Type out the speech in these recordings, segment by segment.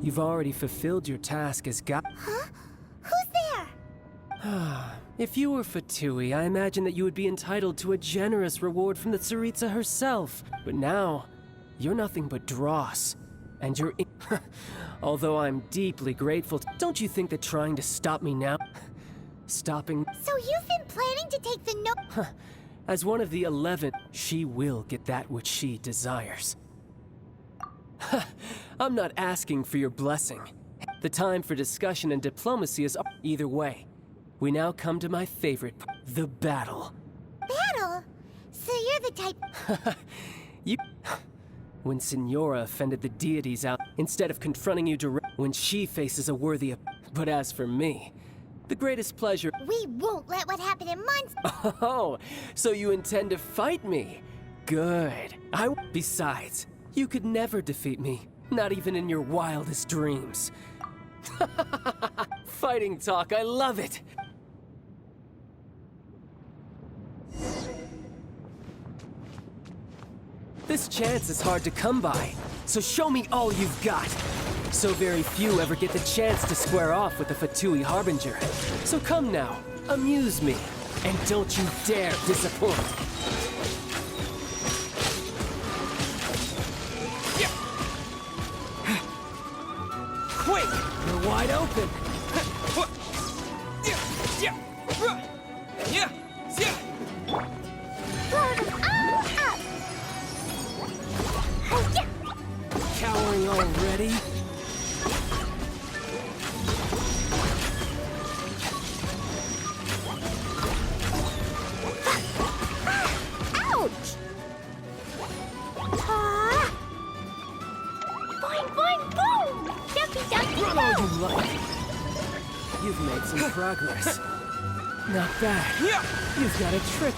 You've already fulfilled your task as God. Huh? Who's there? If you were Fatui, I imagine that you would be entitled to a generous reward from the Tsaritsa herself. But now, you're nothing but dross. And you're although I'm deeply grateful, don't you think that trying to stop me now... stopping... So you've been planning to take the As one of the 11, she will get that which she desires. I'm not asking for your blessing. The time for discussion and diplomacy is up. Either way, we now come to my favorite part, the battle. Battle? So you're the type... You... When Señora offended the deities out, instead of confronting you directly, when she faces a worthy... But as for me, the greatest pleasure... We won't let what happened in months... Oh, so you intend to fight me? Good. Besides, you could never defeat me, not even in your wildest dreams. Fighting talk, I love it! This chance is hard to come by, so show me all you've got. So very few ever get the chance to square off with the Fatui Harbinger. So come now, amuse me, and don't you dare disappoint. Quick, you're wide open. Blow them all up! Cowering already? Ouch! Boing, boing, boom! Dumpy, dumpy, Run all you like. You've made some progress. Not bad. You've got a trick.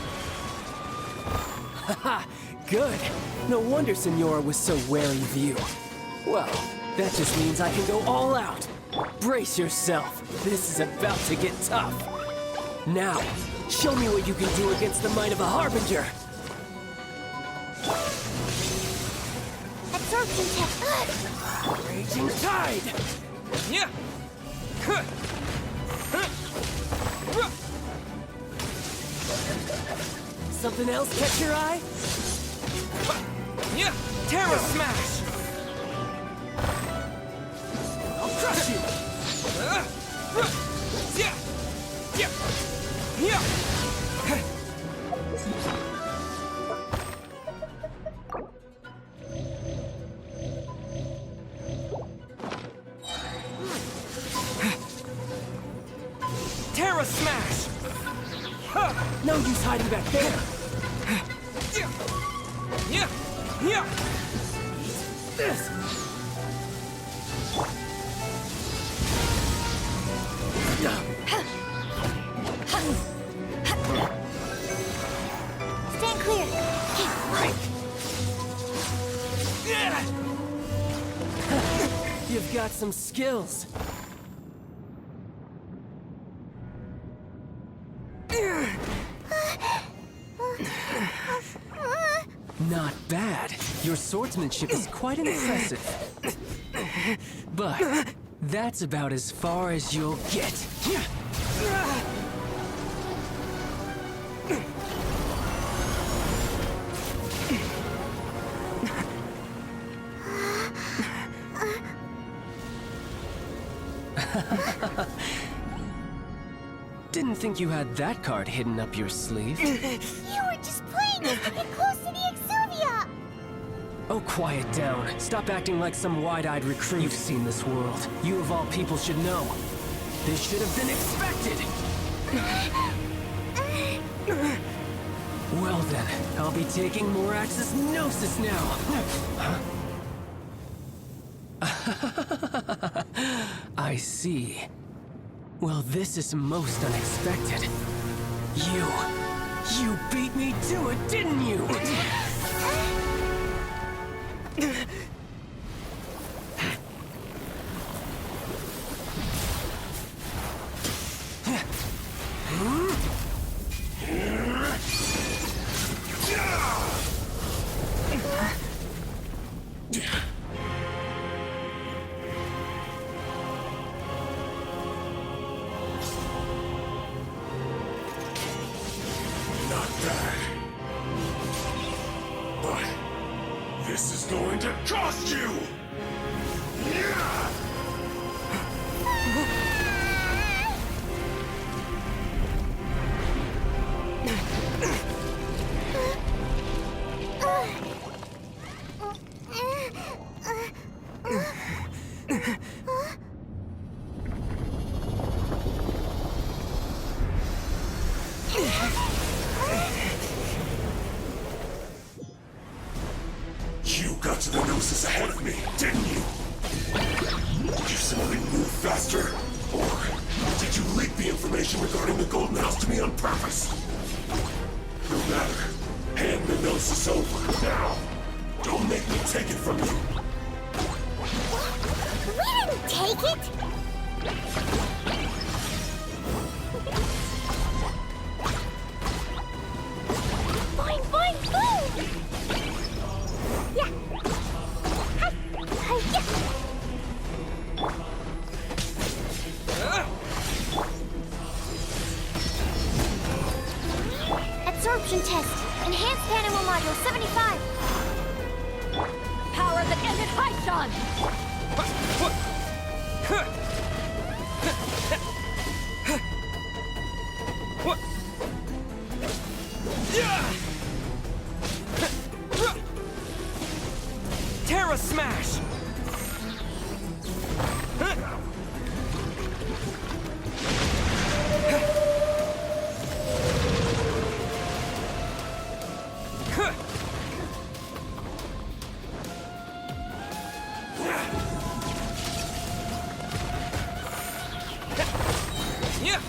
Haha, good. No wonder Señor was so wary of you. Well, that just means I can go all out. Brace yourself. This is about to get tough. Now, show me what you can do against the might of a Harbinger. Absorption test. Raging tide! Something else catch your eye? Terra Smash! I'll crush you! Terra Smash! No use hiding back there! This! Stand clear. You've got some skills. Not bad. Your swordsmanship is quite impressive. But that's about as far as you'll get. Didn't think you had that card hidden up your sleeve. You were just playing us to get close to the Exuvia! Oh, quiet down. Stop acting like some wide-eyed recruit. You've seen this world. You of all people should know. This should have been expected! Well then, I'll be taking more Axis Gnosis now! I see. Well, this is most unexpected. You beat me to it, didn't you? cost you! Yeah! You got to the Gnosis ahead of me, didn't you? You simply move faster? Or did you leak the information regarding the Golden House to me on purpose? No matter. Hand the Gnosis over, now. Don't make me take it from you. We didn't take it! Boing, boing, boom! Yeah. Hi. Hi. Yeah. Absorption test. Enhanced animal module 75. Power of the ended high Sean! Terra Smash! Yeah!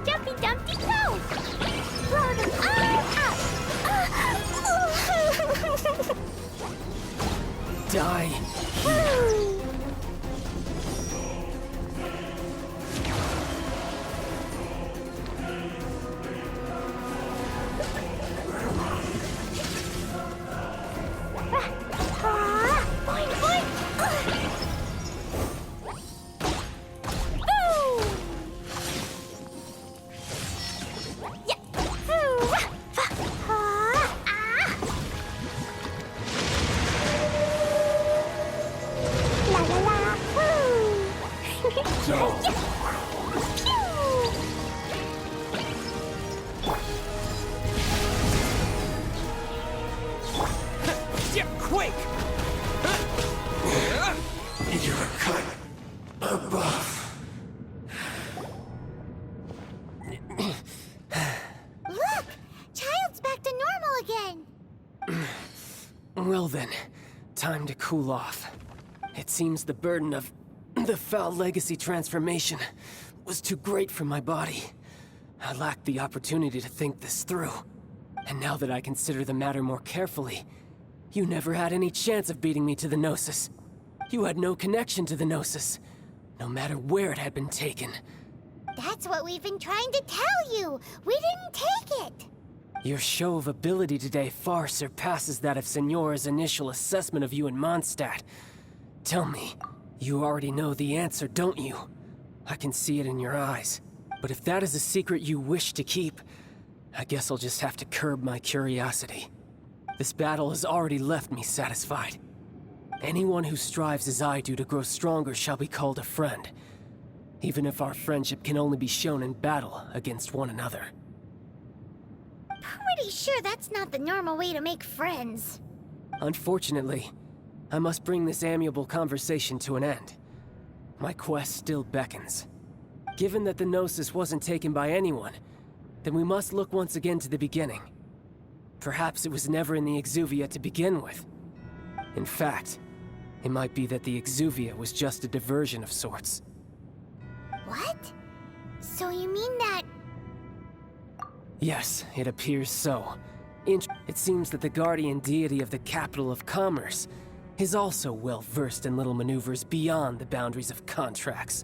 Jumpy Dumpty go! Throw them all out! Die. Boing, boing! Yeah, quick! You're a cut above. Look! Child's back to normal again! Well then, time to cool off. It seems the burden of the foul legacy transformation was too great for my body. I lacked the opportunity to think this through. And now that I consider the matter more carefully, you never had any chance of beating me to the Gnosis. You had no connection to the Gnosis, no matter where it had been taken. That's what we've been trying to tell you! We didn't take it! Your show of ability today far surpasses that of Señor's initial assessment of you in Mondstadt. Tell me, you already know the answer, don't you? I can see it in your eyes. But if that is a secret you wish to keep, I guess I'll just have to curb my curiosity. This battle has already left me satisfied. Anyone who strives as I do to grow stronger shall be called a friend, even if our friendship can only be shown in battle against one another. Pretty sure that's not the normal way to make friends. Unfortunately, I must bring this amiable conversation to an end. My quest still beckons. Given that the Gnosis wasn't taken by anyone, then we must look once again to the beginning. Perhaps it was never in the Exuvia to begin with. In fact, it might be that the Exuvia was just a diversion of sorts. What? So you mean that... Yes, it appears so. It seems that the guardian deity of the capital of commerce is also well versed in little maneuvers beyond the boundaries of contracts.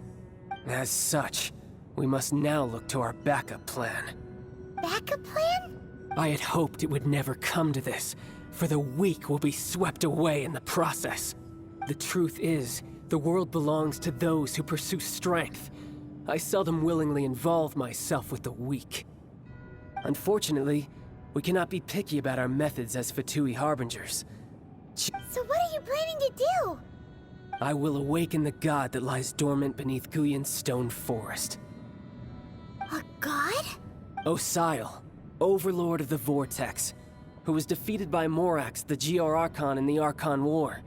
As such, we must now look to our backup plan. backup plan? I had hoped it would never come to this, for the weak will be swept away in the process. The truth is, the world belongs to those who pursue strength. I seldom willingly involve myself with the weak. Unfortunately, we cannot be picky about our methods as Fatui Harbingers. So what are you planning to do? I will awaken the god that lies dormant beneath Guyon's stone forest. A god? Osial, overlord of the Vortex, who was defeated by Morax, the Geo-Archon in the Archon War,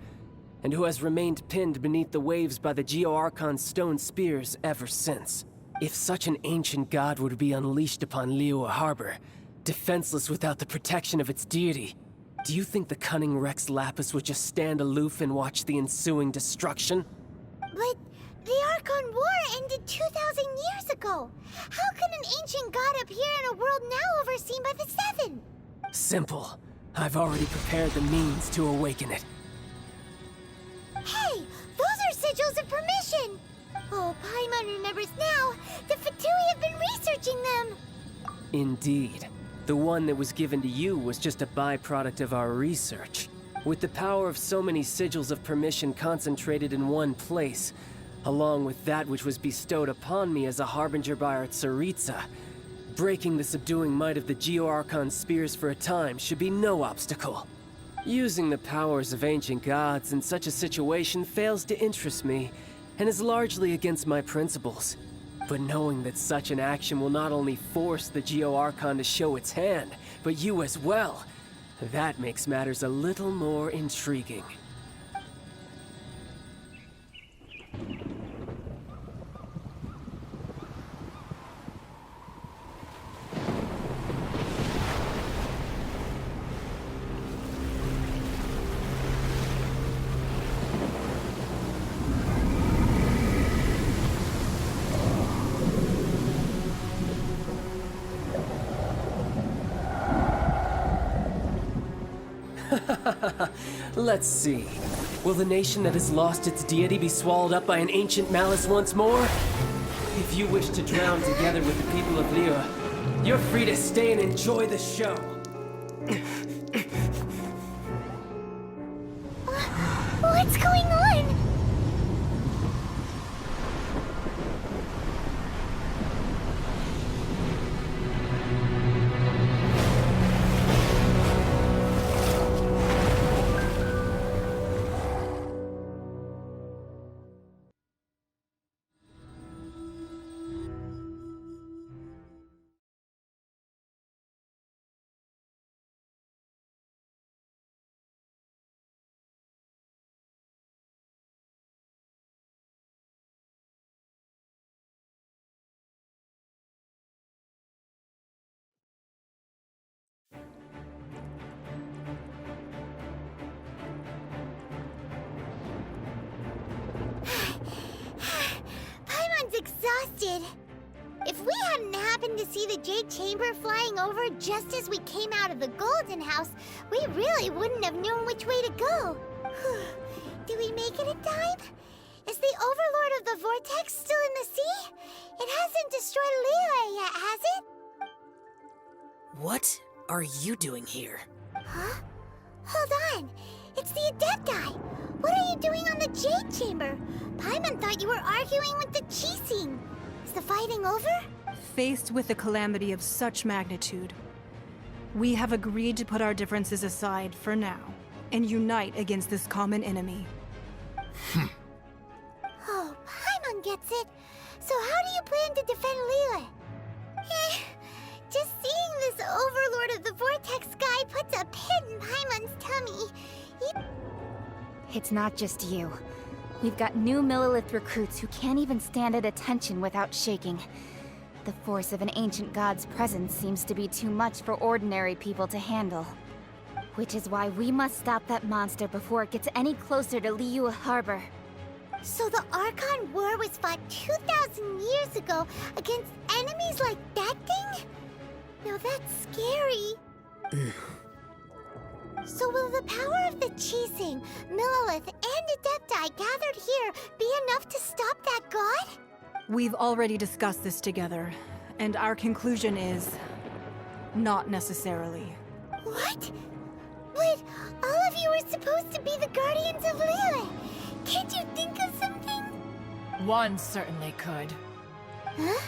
and who has remained pinned beneath the waves by the Geo-Archon's stone spears ever since. If such an ancient god would be unleashed upon Liyue Harbor, defenseless without the protection of its deity, do you think the cunning Rex Lapis would just stand aloof and watch the ensuing destruction? But the Archon War ended 2,000 years ago. How can an ancient god appear in a world now overseen by the Seven? Simple. I've already prepared the means to awaken it. Hey, those are sigils of permission! Oh, Paimon remembers now. The Fatui have been researching them! Indeed. The one that was given to you was just a byproduct of our research. With the power of so many sigils of permission concentrated in one place, along with that which was bestowed upon me as a harbinger by our Tsaritsa, breaking the subduing might of the Geo-Archon spears for a time should be no obstacle. Using the powers of ancient gods in such a situation fails to interest me, and is largely against my principles. But knowing that such an action will not only force the Geo-Archon to show its hand, but you as well, that makes matters a little more intriguing. Let's see. Will the nation that has lost its deity be swallowed up by an ancient malice once more? If you wish to drown together with the people of Liyue, you're free to stay and enjoy the show. What's going on? Paimon's exhausted. If we hadn't happened to see the Jade Chamber flying over just as we came out of the Golden House, we really wouldn't have known which way to go. Do we make it in time? Is the Overlord of the Vortex still in the sea? It hasn't destroyed Liyue yet, has it? What are you doing here? Huh? Hold on. It's the Adept guy. What are you doing on the Jade Chamber? Paimon thought you were arguing with the Chising. Is the fighting over? Faced with a calamity of such magnitude, we have agreed to put our differences aside for now and unite against this common enemy. Oh, Paimon gets it. So how do you plan to defend Liyue? Just seeing this Overlord of the Vortex guy puts a pit in Paimon's tummy. It's not just you. We've got new Millilith recruits who can't even stand at attention without shaking. The force of an ancient god's presence seems to be too much for ordinary people to handle. Which is why we must stop that monster before it gets any closer to Liyue Harbor. So the Archon War was fought 2,000 years ago against enemies like that thing? Now that's scary. So will the power of the Chising, Millilith, and Adepti gathered here be enough to stop that god? We've already discussed this together, and our conclusion is... not necessarily. What? But all of you are supposed to be the guardians of Liyue. Can't you think of something? One certainly could. Huh?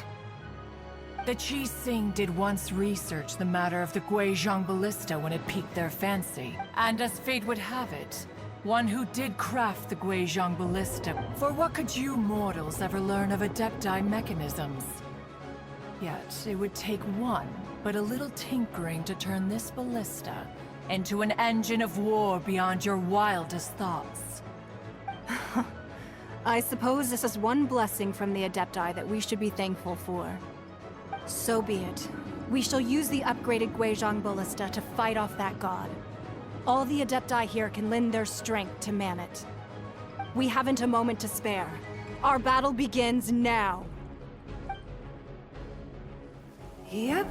The Chi Sing did once research the matter of the Guizhong ballista when it piqued their fancy. And as fate would have it, one who did craft the Guizhong ballista. For what could you mortals ever learn of Adepti mechanisms? Yet, it would take one, but a little tinkering to turn this ballista into an engine of war beyond your wildest thoughts. I suppose this is one blessing from the Adepti that we should be thankful for. So be it. We shall use the upgraded Guizhong ballista to fight off that god. All the Adepti here can lend their strength to man it. We haven't a moment to spare. Our battle begins now. Yep.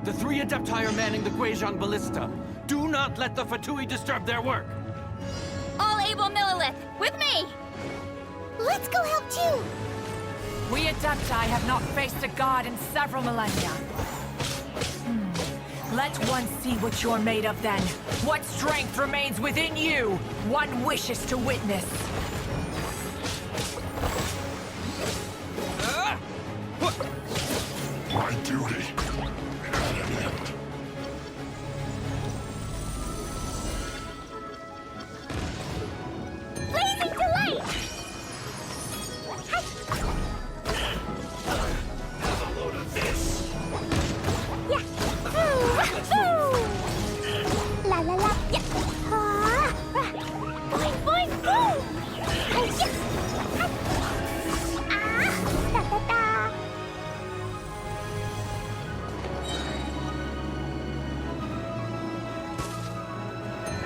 The three Adepti are manning the Guizhong ballista. Do not let the Fatui disturb their work. All able Millilith, with me! Let's go help too! We Adepti have not faced a god in several millennia. Let one see what you're made of then. What strength remains within you, one wishes to witness. My duty. At an end. Blazing delight! Have a load of this. Yeah! La la la! Yeah! Ah! Boing boing boom! Yeah! Ah! Da da da!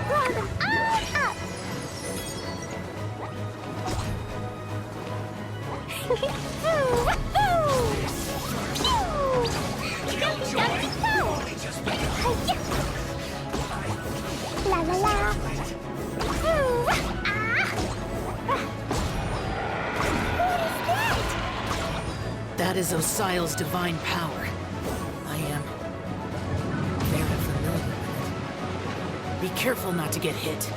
Throw them all up! La la la! That is Osial's divine power. I am very familiar with it. Be careful not to get hit.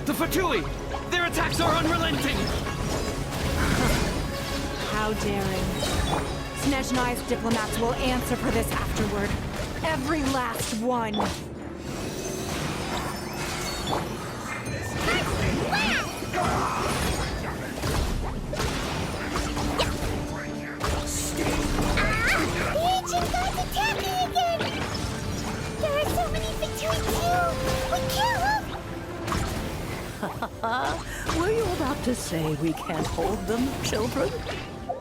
The Fatui! Their attacks are unrelenting! How daring. Snezhnai's diplomats will answer for this afterward. Every last one. The ancient gods attacking again! There are so many Fatui too! We can't look! Were you about to say we can't hold them, children?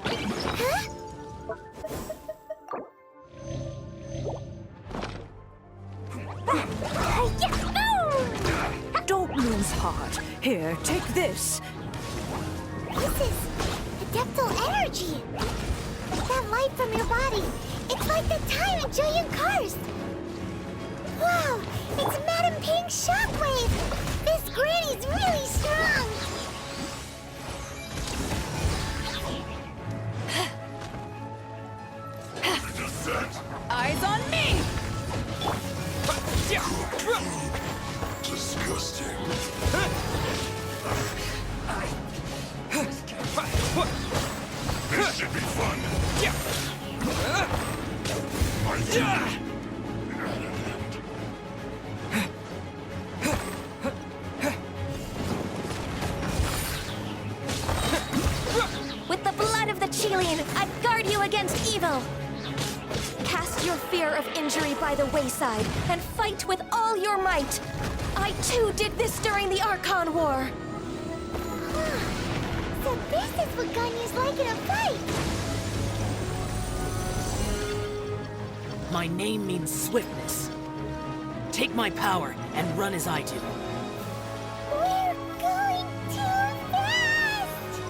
Huh? Don't lose heart. Here, take this. This is adeptal energy! That light from your body, it's like the time in Julian Karst! Wow, it's Madame Ping's shockwave! This granny's really strong! Eyes on me! Disgusting. This should be fun. I do. With the blood of the Chilean, I guard you against evil. Cast your fear of injury by the wayside and fight with all your might. I too did this during the Archon War. So this is what Ganya's like in a fight! My name means swiftness. Take my power and run as I do. We're going too fast!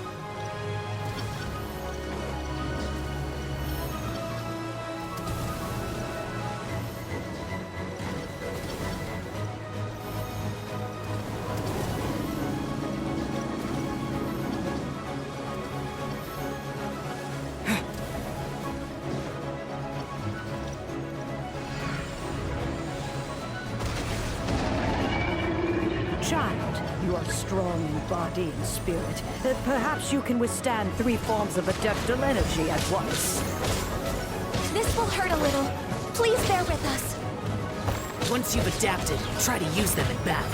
Child, you are strong in body and spirit. Perhaps you can withstand 3 forms of adeptal energy at once. This will hurt a little. Please bear with us. Once you've adapted, try to use them in battle.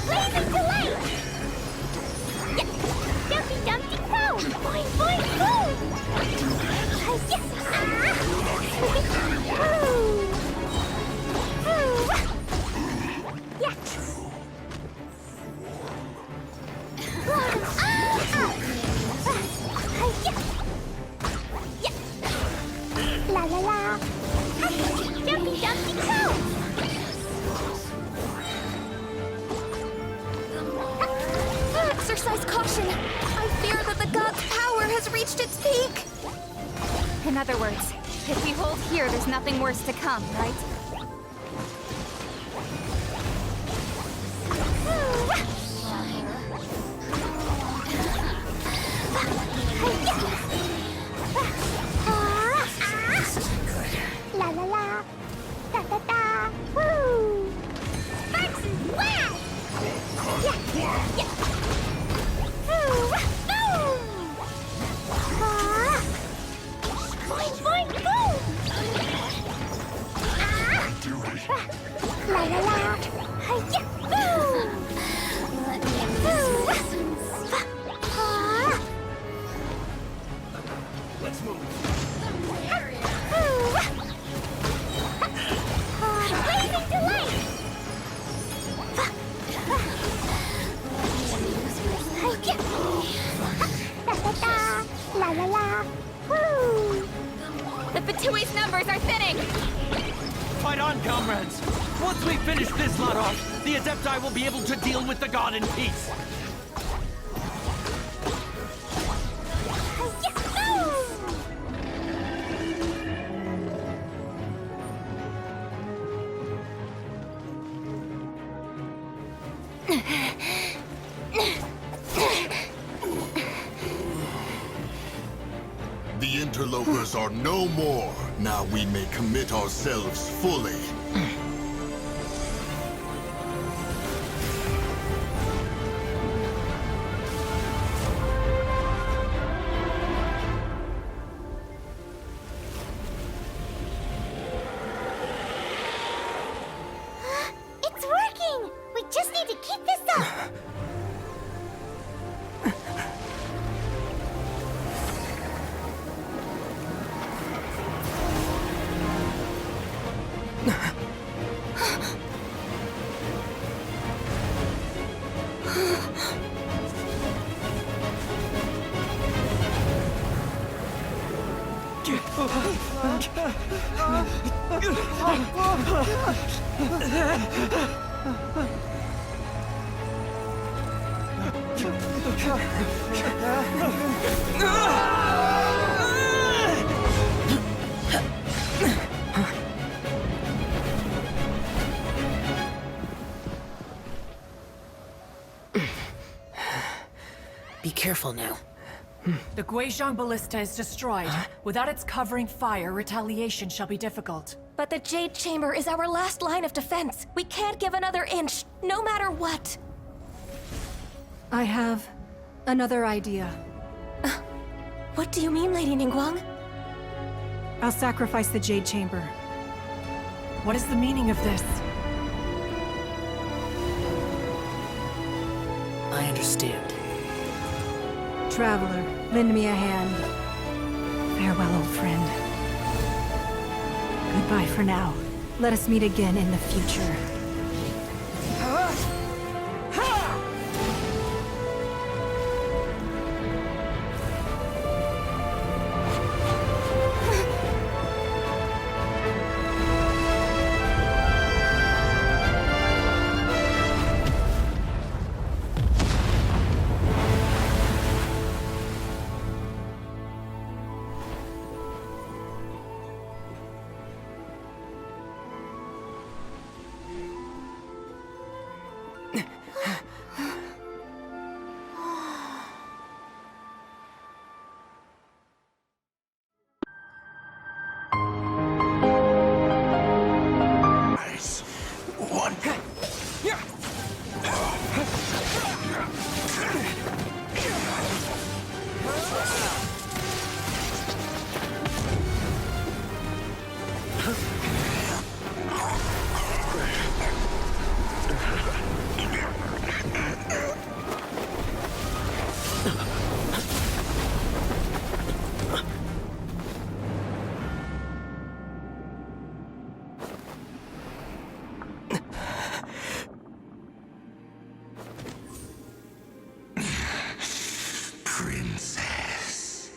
Blazing delight! Yeah. Dumpty dumpty go! Boing boing boom! Yeah. Yeah. La la la! Dumpty dumpty go! Exercise caution. I fear that the god's power has reached its peak. In other words, if we hold here, there's nothing worse to come, right? La la la! Da da da! Woo! Sparks and flash! Yeah! Yeah! Boom! Boing boing boom! La la la! Hi-ya! Boom! Let's move. Blazing delight! Hi-ya! Da da da! La la la! Woo! The Fatui's numbers are thinning. Fight on, comrades! Once we finish this lot off, the Adepti will be able to deal with the god in peace. The interlopers are no more. Now we may commit ourselves fully. It's working! We just need to keep this up! Be careful now. The Guizhong Ballista is destroyed. Without its covering fire, retaliation shall be difficult. But the Jade Chamber is our last line of defense. We can't give another inch, no matter what. I have another idea. What do you mean, Lady Ningguang? I'll sacrifice the Jade Chamber. What is the meaning of this? I understand. Traveler, lend me a hand. Farewell, old friend. Goodbye for now. Let us meet again in the future. Princess.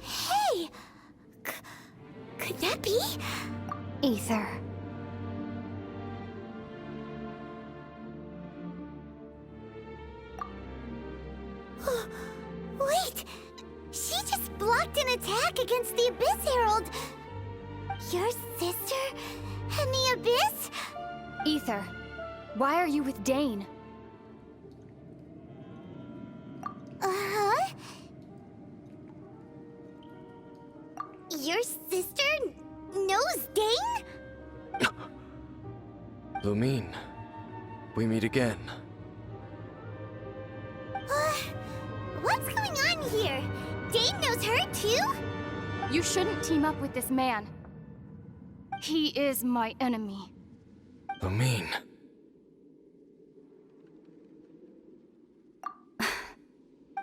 Hey! Could that be? Ether. Wait! She just blocked an attack against the Abyss Herald! Your sister and the Abyss? Ether, why are you with Dane? Uh-huh? Your sister knows Dane? Lumine, we meet again. What's going on here? Dane knows her too? You shouldn't team up with this man. He is my enemy. Lumine.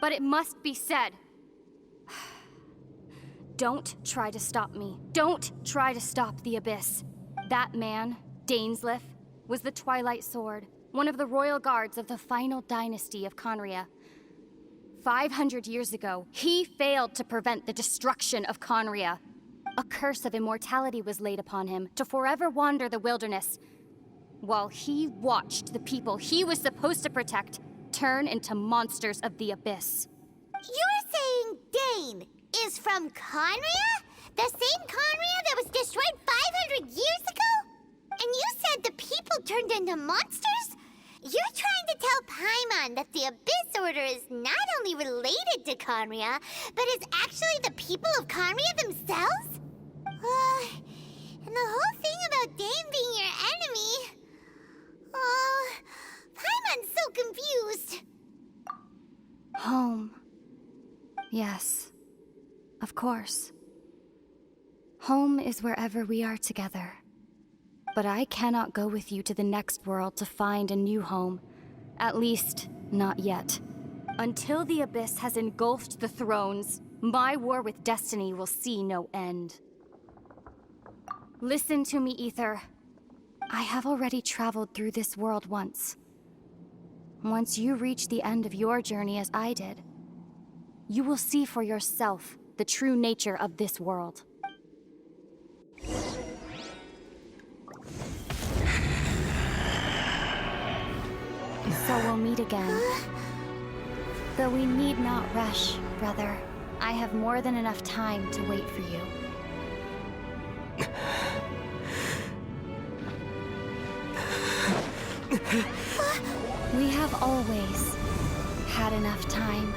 But it must be said. Don't try to stop me. Don't try to stop the Abyss. That man, Dainsleif, was the Twilight Sword, one of the royal guards of the final dynasty of Conria. 500 years ago, he failed to prevent the destruction of Conria. A curse of immortality was laid upon him to forever wander the wilderness, while he watched the people he was supposed to protect turn into monsters of the Abyss. You're saying Dane is from Conria? The same Conria that was destroyed 500 years ago? And you said the people turned into monsters? You're trying to tell Paimon that the Abyss Order is not only related to Conria, but is actually the people of Conria themselves? And the whole thing about Dane being your enemy... Paimon's so confused. Home. Yes. Of course. Home is wherever we are together. But I cannot go with you to the next world to find a new home. At least, not yet. Until the Abyss has engulfed the thrones, my war with destiny will see no end. Listen to me, Ether. I have already traveled through this world once. Once you reach the end of your journey as I did, you will see for yourself the true nature of this world. So we'll meet again. Though we need not rush, brother. I have more than enough time to wait for you. We have always had enough time.